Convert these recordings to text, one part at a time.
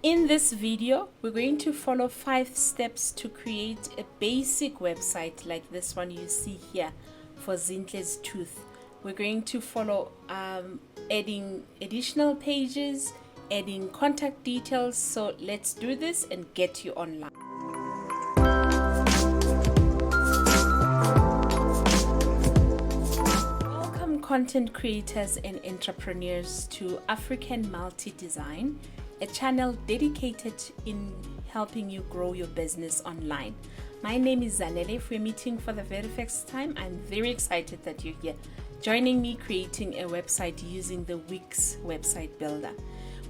In this video, we're going to follow 5 steps to create a basic website like this one you see here for Zintle's Tooth. We're going to follow adding additional pages, adding contact details. So let's do this and get you online. Welcome content creators and entrepreneurs to African Multi Design, a channel dedicated in helping you grow your business online. My name is Zanele. If we're meeting for the very first time, I'm very excited that you're here, joining me creating a website using the Wix website builder.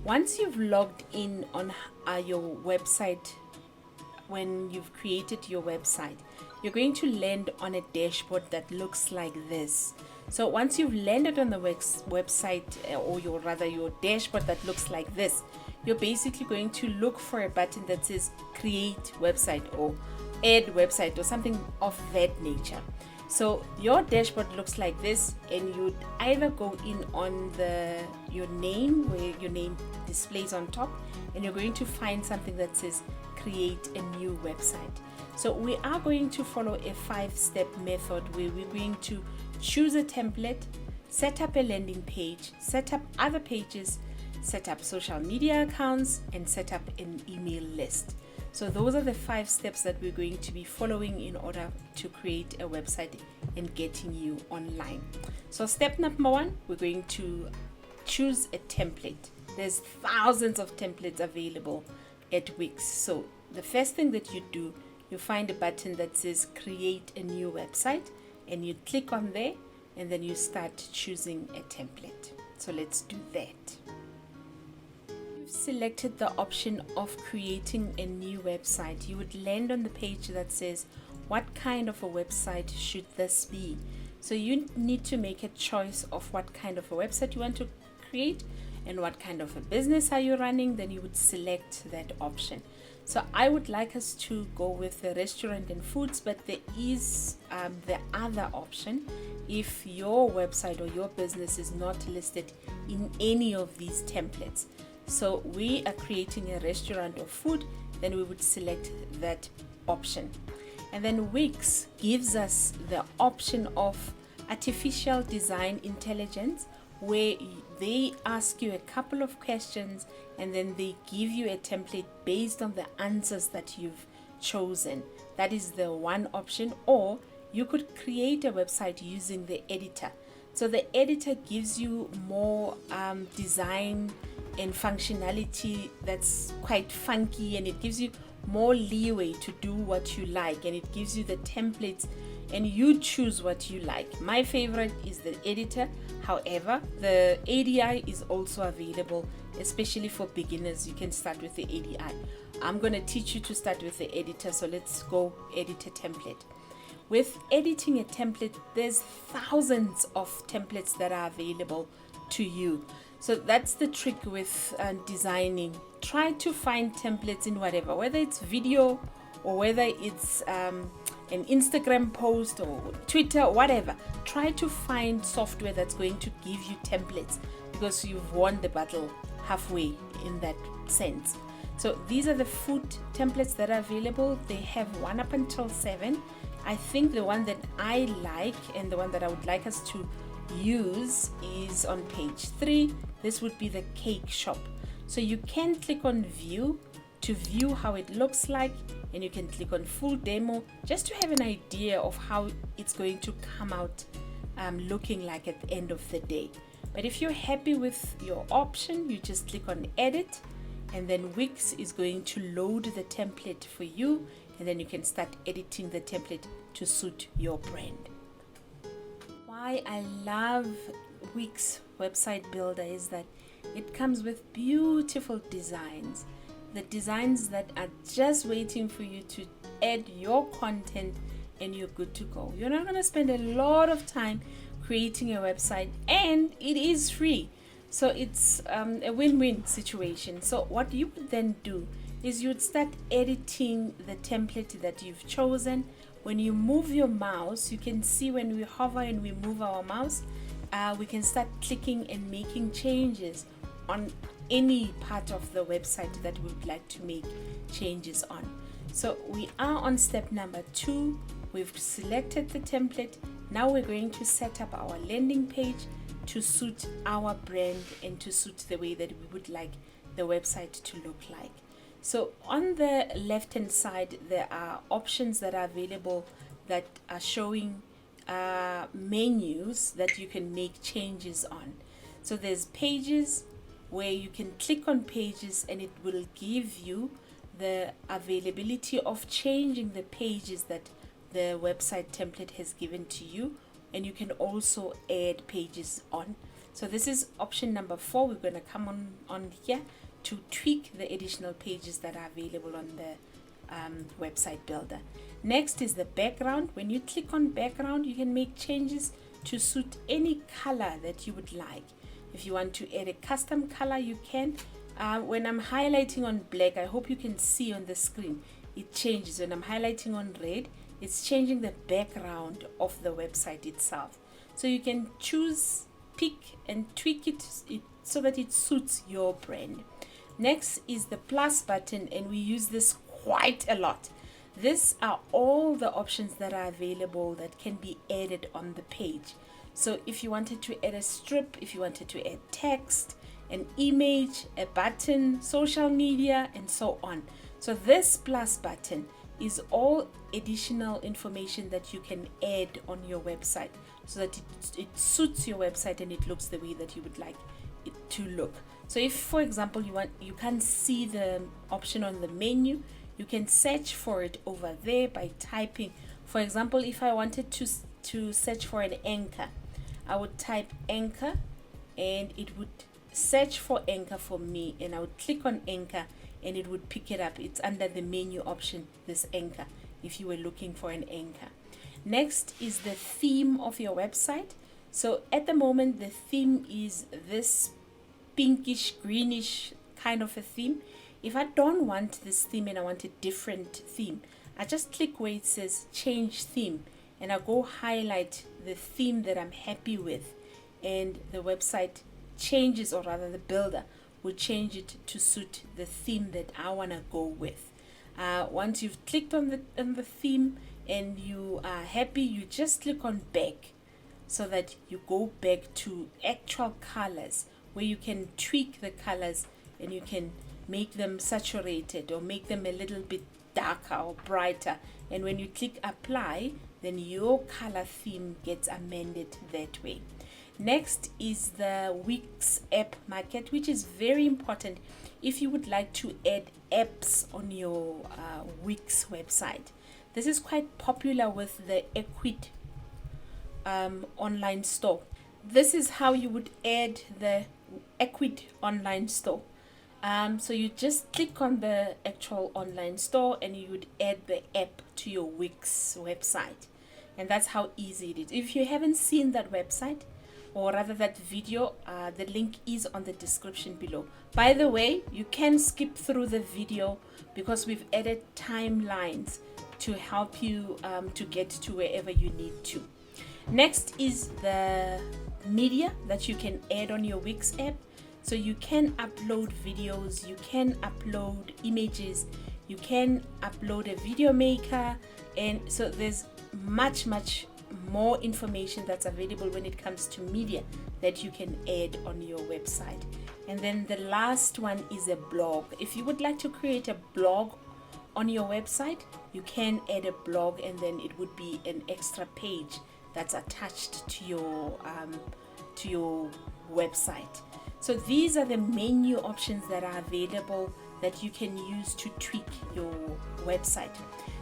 Once you've logged in on your website, when you've created your website, you're going to land on a dashboard that looks like this. So once you've landed on the website, or your dashboard that looks like this, you're basically going to look for a button that says create website or add website or something of that nature. So your dashboard looks like this, and you'd either go in on your name, where your name displays on top, and you're going to find something that says create a new website. So we are going to follow a 5-step method where we're going to choose a template, set up a landing page, set up other pages, set up social media accounts, and set up an email list. So those are the 5 steps that we're going to be following in order to create a website and getting you online. So step number 1, we're going to choose a template. There's thousands of templates available at Wix. So the first thing that you do, you find a button that says create a new website, and you click on there, and then you start choosing a template. So let's do that. You've selected the option of creating a new website. You would land on the page that says what kind of a website should this be. So you need to make a choice of what kind of a website you want to create and what kind of a business are you running. Then you would select that option. So I would like us to go with the restaurant and foods, but there is the other option if your website or your business is not listed in any of these templates. So we are creating a restaurant or food, then we would select that option. And then Wix gives us the option of artificial design intelligence, where they ask you a couple of questions and then they give you a template based on the answers that you've chosen. That is the one option. Or you could create a website using the editor. So the editor gives you more design and functionality that's quite funky, and it gives you more leeway to do what you like, and it gives you the templates and you choose what you like. My favorite is the editor. However, the ADI is also available, especially for beginners. You can start with the ADI. I'm going to teach you to start with the editor, so let's go editor template. With editing a template, there's thousands of templates that are available to you. So that's the trick with designing. Try to find templates in whatever, whether it's video or whether it's an Instagram post or Twitter, whatever. Try to find software that's going to give you templates, because you've won the battle halfway in that sense. So these are the food templates that are available. They have 1 up until 7. I think the one that I like and the one that I would like us to use is on page 3. This would be the cake shop. So you can click on view to view how it looks like, and you can click on full demo just to have an idea of how it's going to come out looking like at the end of the day. But if you're happy with your option, you just click on edit, and then Wix is going to load the template for you, and then you can start editing the template to suit your brand. Why I love Wix website builder is that it comes with beautiful designs. The designs that are just waiting for you to add your content, and you're good to go. You're not going to spend a lot of time creating a website, and it is free. So it's a win-win situation. So what you would then do is you'd start editing the template that you've chosen. When you move your mouse, you can see when we hover and we move our mouse, we can start clicking and making changes on any part of the website that we would like to make changes on. So we are on step number 2. We've selected the template. Now we're going to set up our landing page to suit our brand and to suit the way that we would like the website to look like. So on the left hand side, there are options that are available that are showing menus that you can make changes on. So there's pages, where you can click on pages and it will give you the availability of changing the pages that the website template has given to you, and you can also add pages on. So this is option number 4. We're going to come on here to tweak the additional pages that are available on the website builder. Next is the background. When you click on background, you can make changes to suit any color that you would like. If you want to add a custom color, you can. When I'm highlighting on black, I hope you can see on the screen, it changes. When I'm highlighting on red, it's changing the background of the website itself. So you can choose, pick and tweak it so that it suits your brand. Next is the plus button, and we use this quite a lot. These are all the options that are available that can be added on the page. So if you wanted to add a strip, if you wanted to add text, an image, a button, social media, and so on. So this plus button is all additional information that you can add on your website so that it suits your website and it looks the way that you would like it to look. So if, for example, you can't see the option on the menu, you can search for it over there by typing. For example, if I wanted to search for an anchor, I would type anchor and it would search for anchor for me, and I would click on anchor and it would pick it up. It's under the menu option, this anchor, if you were looking for an anchor. Next is the theme of your website. So at the moment, the theme is this pinkish greenish kind of a theme. If I don't want this theme and I want a different theme, I just click where it says change theme and I go highlight the theme that I'm happy with, and the website changes, or rather the builder will change it to suit the theme that I want to go with. Once you've clicked on the theme and you are happy, you just click on back so that you go back to actual colors, where you can tweak the colors and you can make them saturated or make them a little bit darker or brighter. And when you click apply, then your color theme gets amended that way. Next is the Wix app market, which is very important if you would like to add apps on your Wix website. This is quite popular with the Equid online store. This is how you would add the Equid online store. So you just click on the actual online store and you would add the app to your Wix website. And that's how easy it is. If you haven't seen that website, or rather that video, the link is on the description below. By the way, you can skip through the video because we've added timelines to help you to get to wherever you need to. Next is the media that you can add on your Wix app. So you can upload videos, you can upload images, you can upload a video maker, and so there's much more information that's available when it comes to media that you can add on your website. And then the last one is a blog. If you would like to create a blog on your website, you can add a blog, and then it would be an extra page that's attached to your website. So these are the menu options that are available that you can use to tweak your website.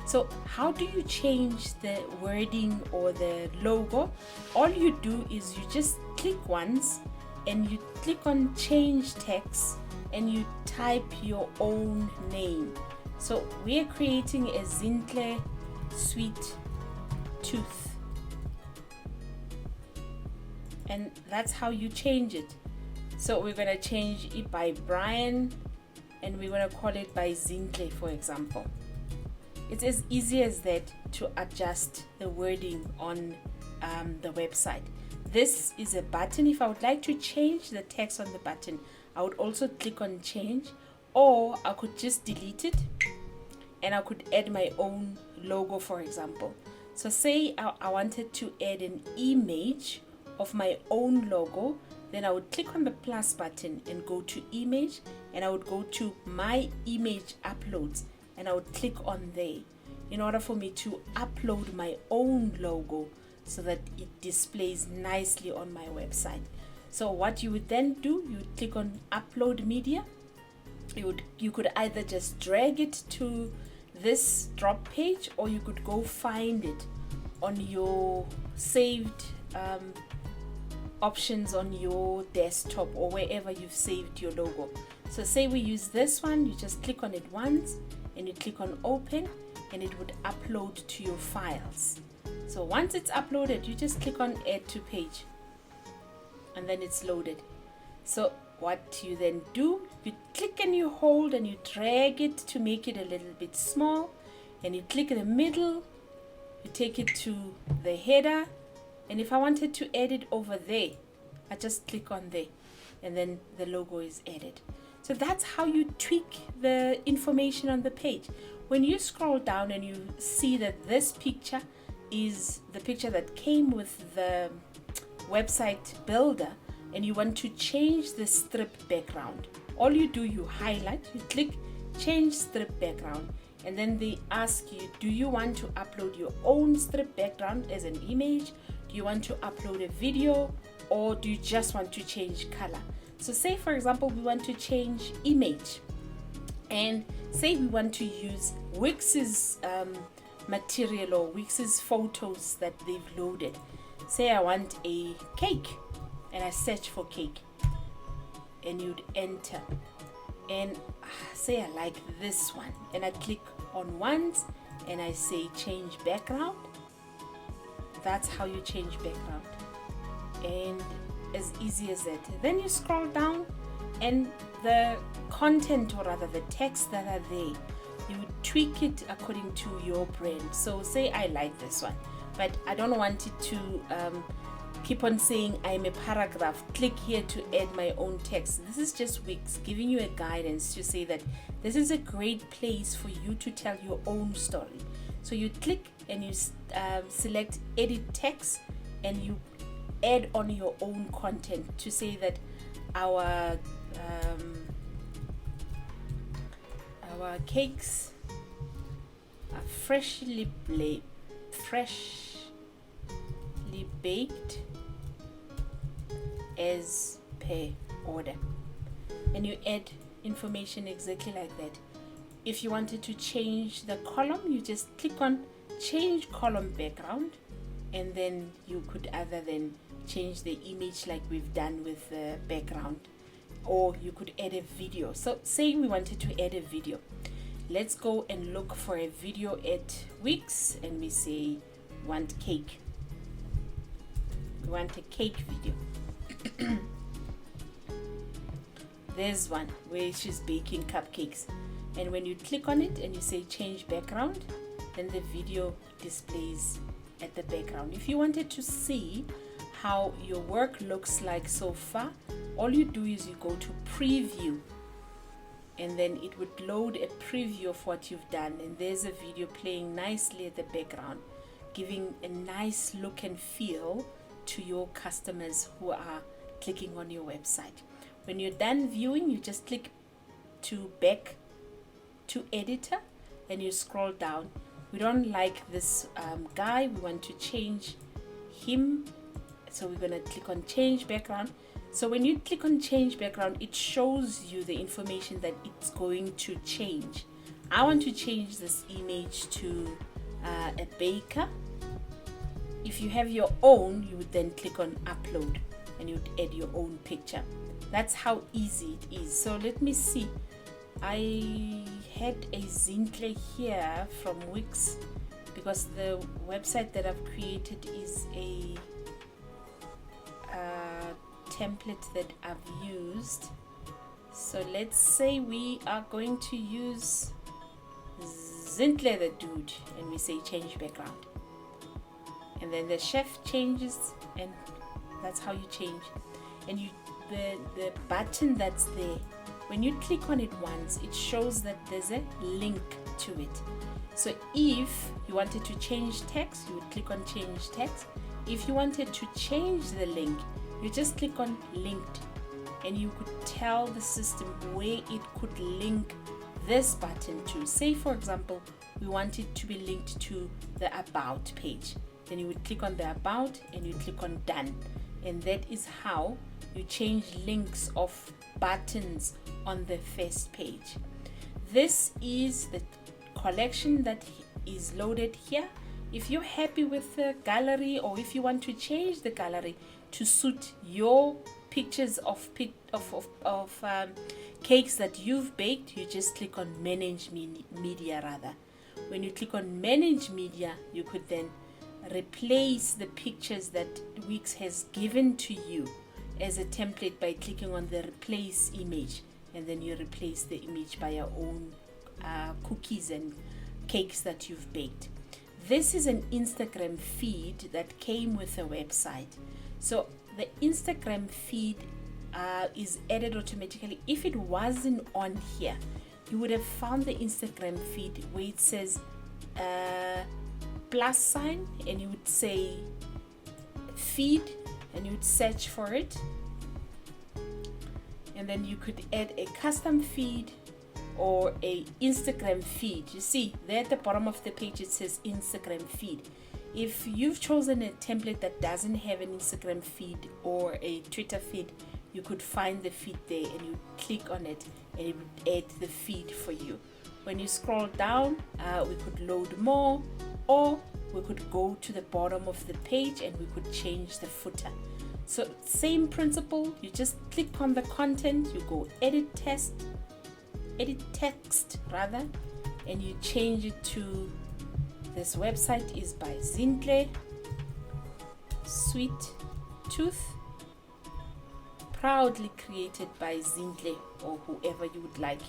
So how do you change the wording or the logo? All you do is you just click once and you click on change text and you type your own name. So we're creating a Zinhle sweet tooth, and that's how you change it. So we're going to change it by Brian and we're going to call it by Zinhle, for example. It's as easy as that to adjust the wording on the website. This is a button. If I would like to change the text on the button, I would also click on change, or I could just delete it and I could add my own logo, for example. So say I wanted to add an image of my own logo, then I would click on the plus button and go to image, and I would go to my image uploads, and I would click on there in order for me to upload my own logo so that it displays nicely on my website. So what you would then do, you would click on upload media. You could either just drag it to this drop page, or you could go find it on your saved options on your desktop or wherever you've saved your logo. So say we use this one, you just click on it once and you click on open, and it would upload to your files. So once it's uploaded, you just click on add to page, and then it's loaded. So what you then do, you click and you hold and you drag it to make it a little bit small, and you click in the middle, you take it to the header, and if I wanted to add it over there, I just click on there, and then the logo is added. So that's how you tweak the information on the page. When you scroll down and you see that this picture is the picture that came with the website builder, and you want to change the strip background, all you do, you highlight, you click change strip background, and then they ask you, do you want to upload your own strip background as an image? Do you want to upload a video, or do you just want to change color? So say for example we want to change image, and say we want to use Wix's material or Wix's photos that they've loaded. Say I want a cake, and I search for cake, and you'd enter, and say I like this one, and I click on once and I say change background. That's how you change background, and as easy as that. Then you scroll down, and the content, or rather the text that are there, you would tweak it according to your brand. So say I like this one, but I don't want it to keep on saying I'm a paragraph. Click here to add my own text. This is just Wix giving you a guidance to say that this is a great place for you to tell your own story. So you click and you select edit text, and you add on your own content to say that our cakes are freshly baked as per order, and you add information exactly like that. If you wanted to change the column, you just click on change column background, and then you could either then change the image like we've done with the background, or you could add a video. So say we wanted to add a video, let's go and look for a video at Wix, and we say want cake, we want a cake video. There's one where she's baking cupcakes, and when you click on it and you say change background, then the video displays at the background. If you wanted to see how your work looks like so far, all you do is you go to preview, and then it would load a preview of what you've done, and there's a video playing nicely at the background, giving a nice look and feel to your customers who are clicking on your website. When you're done viewing, you just click to back to editor, and you scroll down. We don't like this guy, we want to change him, so we're going to click on change background. So when you click on change background, it shows you the information that it's going to change. I want to change this image to a baker. If you have your own, you would then click on upload, and you would add your own picture. That's how easy it is. So let me see. I had a Zintle here from Wix, because the website that I've created is a template that I've used. So let's say we are going to use Zintle the dude, and we say change background, and then the chef changes, and that's how you change. And you the button that's there, when you click on it once, it shows that there's a link to it. So if you wanted to change text, you would click on change text. If you wanted to change the link, you just click on linked, and you could tell the system where it could link this button to. Say for example, we want it to be linked to the about page. Then you would click on the about and you click on done. And that is how you change links of buttons on the first page. This is the collection that is loaded here. If you're happy with the gallery, or if you want to change the gallery to suit your pictures of cakes that you've baked, you just click on manage media rather. When you click on manage media, you could then replace the pictures that Wix has given to you as a template by clicking on the replace image, and then you replace the image by your own cookies and cakes that you've baked. This is an Instagram feed that came with a website. So the Instagram feed is added automatically. If it wasn't on here, you would have found the Instagram feed where it says plus sign, and you would say feed, and you would search for it, and then you could add a custom feed or a Instagram feed. You see there at the bottom of the page it says Instagram feed. If you've chosen a template that doesn't have an Instagram feed or a Twitter feed, you could find the feed there and you click on it and it would add the feed for you. When you scroll down, we could load more, or we could go to the bottom of the page and we could change the footer. So same principle, you just click on the content, you go edit text rather, and you change it to this website is by Zintle, Sweet Tooth, proudly created by Zintle, or whoever you would like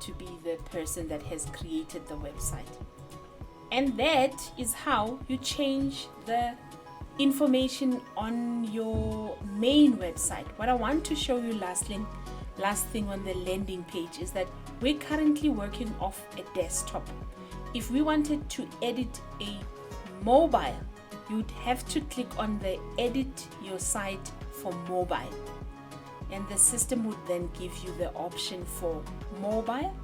to be the person that has created the website. And that is how you change the information on your main website. What I want to show you last thing on the landing page is that we're currently working off a desktop. If we wanted to edit a mobile, you'd have to click on the edit your site for mobile, and the system would then give you the option for mobile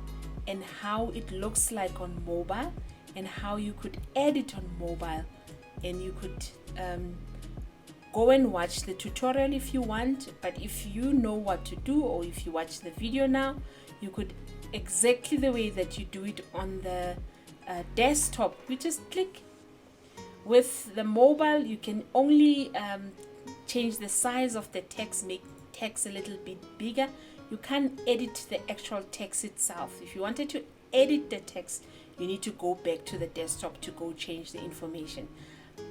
and how it looks like on mobile and how you could edit on mobile. And you could go and watch the tutorial if you want, but if you know what to do, or if you watch the video now, you could exactly the way that you do it on the desktop. You just click. With the mobile, you can only change the size of the text, make text a little bit bigger. You can't edit the actual text itself. If you wanted to edit the text, you need to go back to the desktop to go change the information.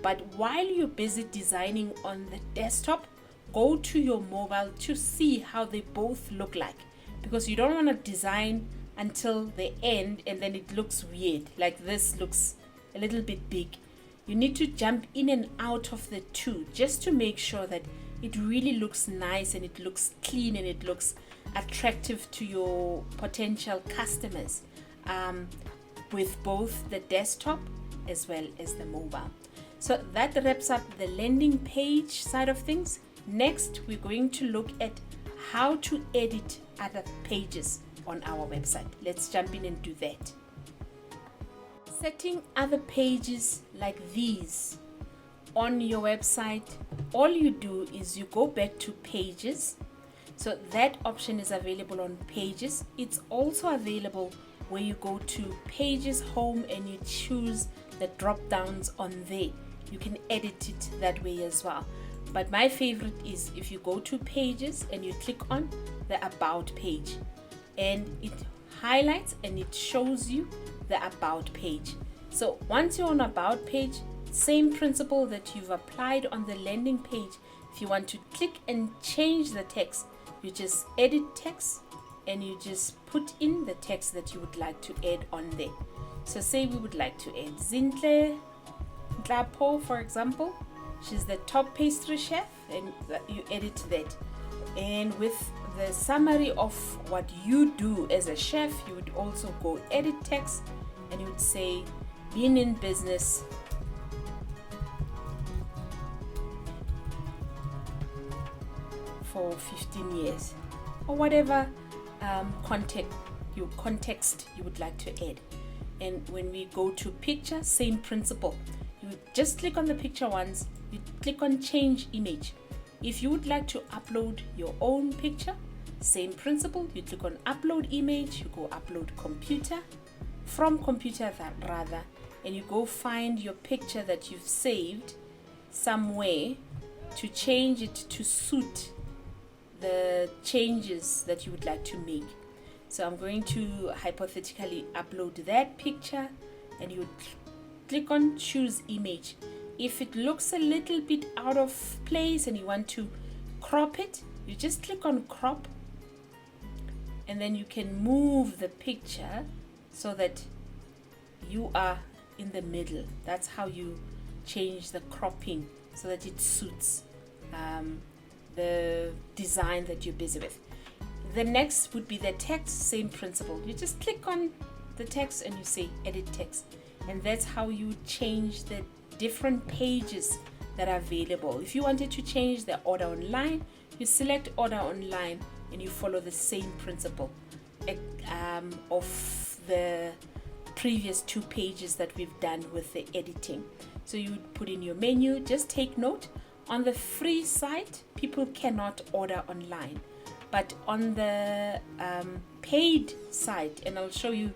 But while you're busy designing on the desktop, go to your mobile to see how they both look like, because you don't want to design until the end and then it looks weird, like this looks a little bit big. You need to jump in and out of the two just to make sure that it really looks nice and it looks clean and it looks attractive to your potential customers, with both the desktop as well as the mobile. So that wraps up the landing page side of things. Next, we're going to look at how to edit other pages on our website. Let's jump in and do that. Setting other pages like these on your website, all you do is you go back to pages. So that option is available on pages. It's also available where you go to pages home and you choose the drop downs on there. You can edit it that way as well. But my favorite is if you go to pages and you click on the about page, and it highlights and it shows you the about page. So once you're on about page, same principle that you've applied on the landing page. If you want to click and change the text, you just edit text and you just put in the text that you would like to add on there. So say we would like to add Zintle Glapo, for example. She's the top pastry chef, and you edit that. And with the summary of what you do as a chef, you would also go edit text, and you would say, been in business for 15 years, or whatever context you would like to add. And when we go to picture, same principle. You just click on the picture once, you click on change image. If you would like to upload your own picture, same principle. You click on upload image, you go upload computer, from computer rather, and you go find your picture that you've saved somewhere to change it to suit the changes that you would like to make. So I'm going to hypothetically upload that picture, and you would click on choose image. If it looks a little bit out of place and you want to crop it, you just click on crop, and then you can move the picture so that you are in the middle. That's how you change the cropping so that it suits the design that you're busy with. The next would be the text, same principle. You just click on the text and you say edit text, and that's how you change the different pages that are available. If you wanted to change the order online, you select order online and you follow the same principle of the previous 2 pages that we've done with the editing. So you would put in your menu. Just take note, on the free site people cannot order online, but on the paid site, and I'll show you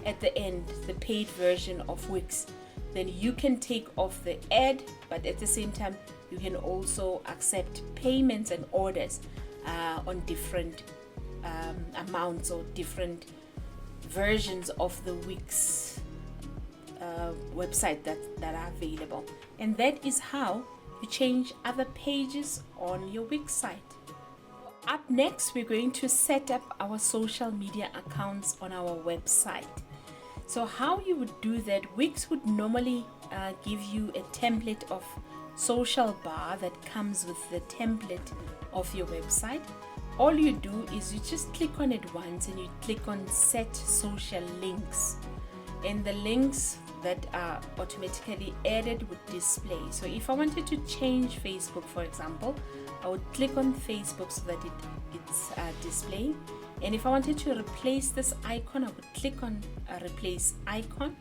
at the end the paid version of Wix, then you can take off the ad, but at the same time you can also accept payments and orders on different amounts or different versions of the Wix website that are available. And that is how you change other pages on your Wix site. Up next, we're going to set up our social media accounts on our website. So how you would do that, Wix would normally give you a template of social bar that comes with the template of your website. All you do is you just click on it once and you click on set social links, and the links that are automatically added would display. So if I wanted to change Facebook, for example, I would click on Facebook so that it's displaying. And if I wanted to replace this icon, I would click on replace icon,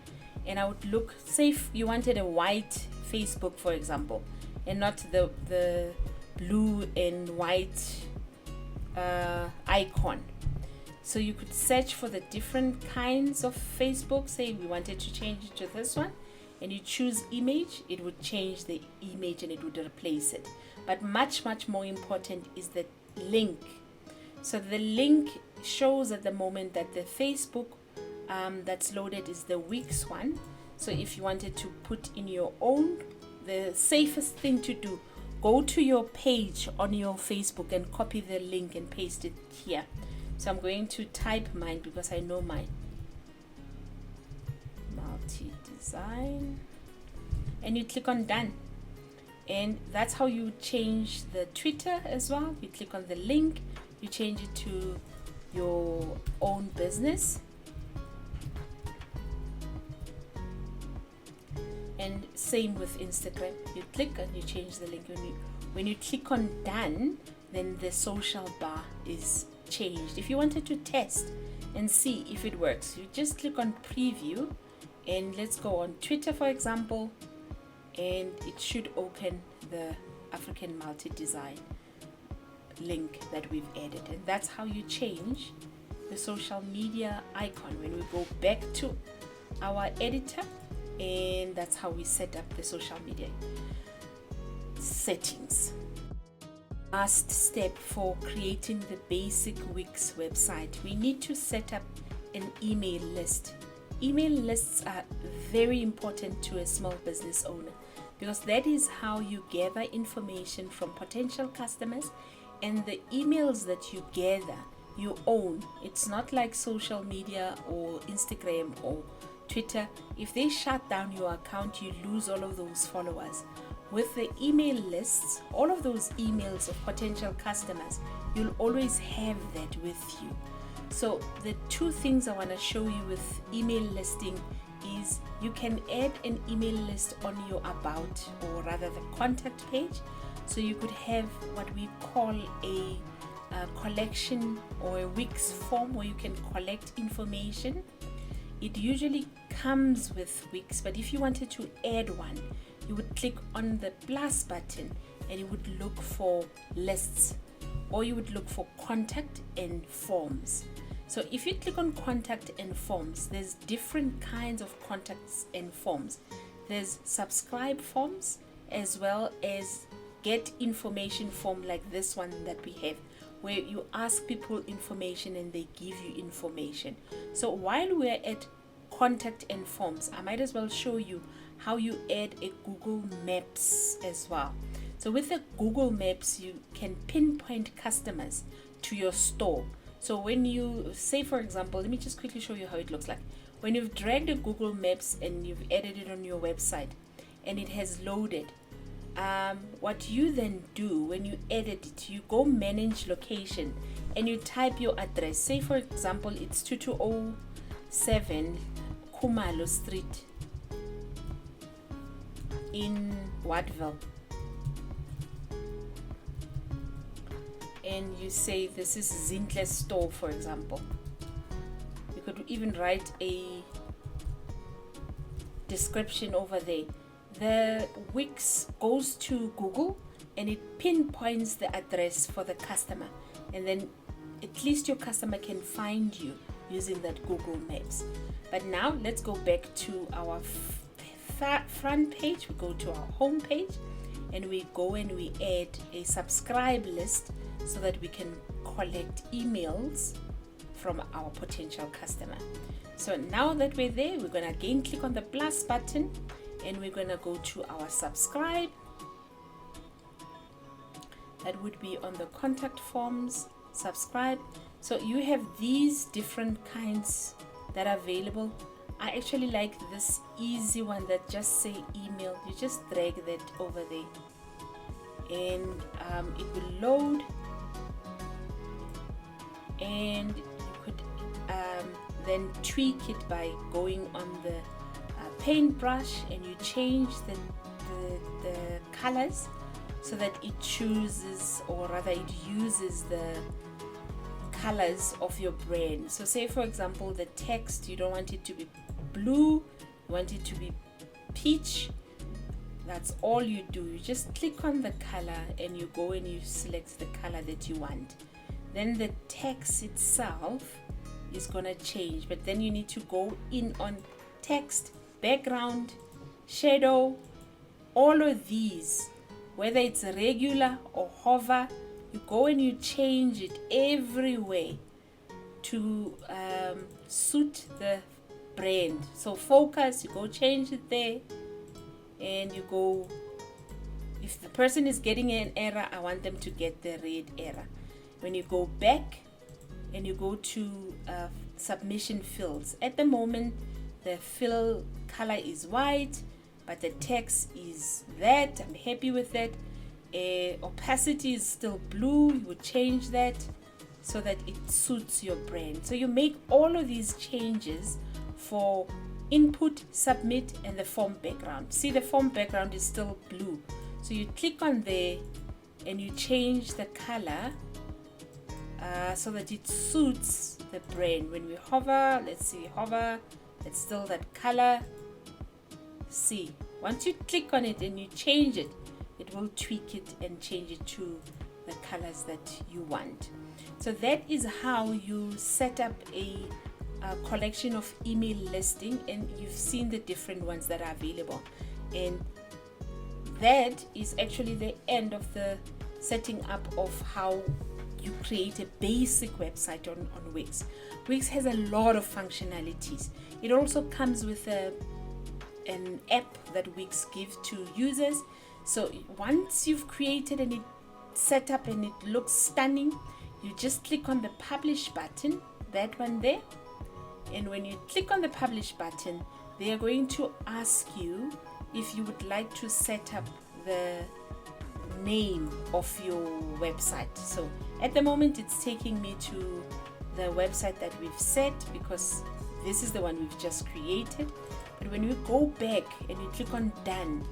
and I would look, say if you wanted a white Facebook, for example, and not the blue and white icon. So you could search for the different kinds of Facebook. Say we wanted to change it to this one, and you choose image, it would change the image and it would replace it. But much more important is the link. So the link shows at the moment that the Facebook that's loaded is the Wix one. So if you wanted to put in your own, the safest thing to do, go to your page on your Facebook and copy the link and paste it here. So I'm going to type mine because I know mine. Multi-design. And you click on done. And that's how you change the Twitter as well. You click on the link, you change it to your own business. And same with Instagram. You click and you change the link. When you click on done, then the social bar is changed. If you wanted to test and see if it works, you just click on preview, and let's go on Twitter, for example, and it should open the African Multi-Design link that we've added. And that's how you change the social media icon when we go back to our editor, and that's how we set up the social media settings. Last step for creating the basic Wix website, we need to set up an email list. Email lists are very important to a small business owner because that is how you gather information from potential customers, and the emails that you gather you own. It's not like social media or Instagram or Twitter. If they shut down your account, you lose all of those followers. with the email lists, all of those emails of potential customers, you'll always have that with you. So the two things I want to show you with email listing is you can add an email list on your about, or rather the contact page. So you could have what we call a collection or a Wix form where you can collect information. It usually comes with Wix, but if you wanted to add one, you would click on the plus button and you would look for lists, or you would look for contact and forms. So if you click on contact and forms, there's different kinds of contacts and forms. There's subscribe forms as well as get information form, like this one that we have, where you ask people information and they give you information. So while we're at contact and forms, I might as well show you how you add a Google Maps as well. So with the Google Maps, you can pinpoint customers to your store. So when you say, for example, let me just quickly show you how it looks like. When you've dragged a Google Maps and you've added it on your website and it has loaded, what you then do when you edit it, you go manage location and you type your address. Say for example, it's 2207 Khumalo Street in Wattville, and you say this is Zintle's store, for example. You could even write a description over there. The Wix goes to Google and it pinpoints the address for the customer, and then at least your customer can find you using that Google Maps. But now let's go back to our front page. We go to our home page and we go and we add a subscribe list so that we can collect emails from our potential customer. So now that we're there, we're going to again click on the plus button and we're going to go to our subscribe. That would be on the contact forms, subscribe. So you have these different kinds that are available. I actually like this easy one that just say email. You just drag that over there and it will load, and you could then tweak it by going on the paintbrush and you change the colors so that it chooses, or rather it uses the colors of your brand. So say for example the text, you don't want it to be blue, you want it to be peach. That's all you do. You just click on the color and you go and you select the color that you want. Then the text itself is gonna change, but then you need to go in on text, background, shadow, all of these, whether it's regular or hover, you go and you change it everywhere to suit the brand. So focus, you go change it there, and you go, if the person is getting an error, I want them to get the red error. When you go back and you go to submission fields, at the moment the fill color is white, but the text is that. I'm happy with that. Opacity is still blue. You would change that so that it suits your brand. So you make all of these changes for input, submit, and the form background. See, the form background is still blue, so you click on there and you change the color so that it suits the brand. When we hover, let's see, hover, it's still that color. See, once you click on it and you change it, it will tweak it and change it to the colors that you want. So that is how you set up a collection of email listing, and you've seen the different ones that are available. And that is actually the end of the setting up of how you create a basic website on Wix. Wix has a lot of functionalities. It also comes with an app that Wix gives to users. So once you've created and it set up and it looks stunning, you just click on the publish button, that one there. And when you click on the publish button, they are going to ask you if you would like to set up the name of your website. So at the moment it's taking me to the website that we've set because this is the one we've just created. But when we go back and you click on done,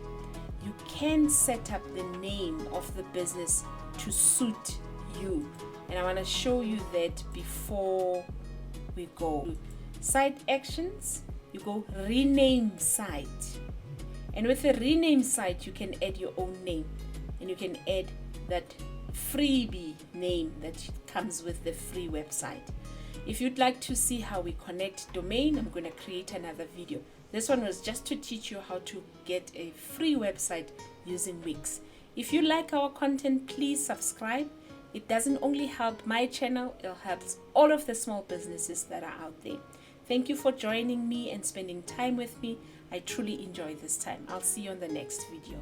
you can set up the name of the business to suit you. And I want to show you that before we go. Site actions, you go rename site. And with the rename site, you can add your own name. And you can add that freebie name that comes with the free website. If you'd like to see how we connect domain, I'm going to create another video. This one was just to teach you how to get a free website using Wix. If you like our content, please subscribe. It doesn't only help my channel, it helps all of the small businesses that are out there. Thank you for joining me and spending time with me. I truly enjoy this time. I'll see you on the next video.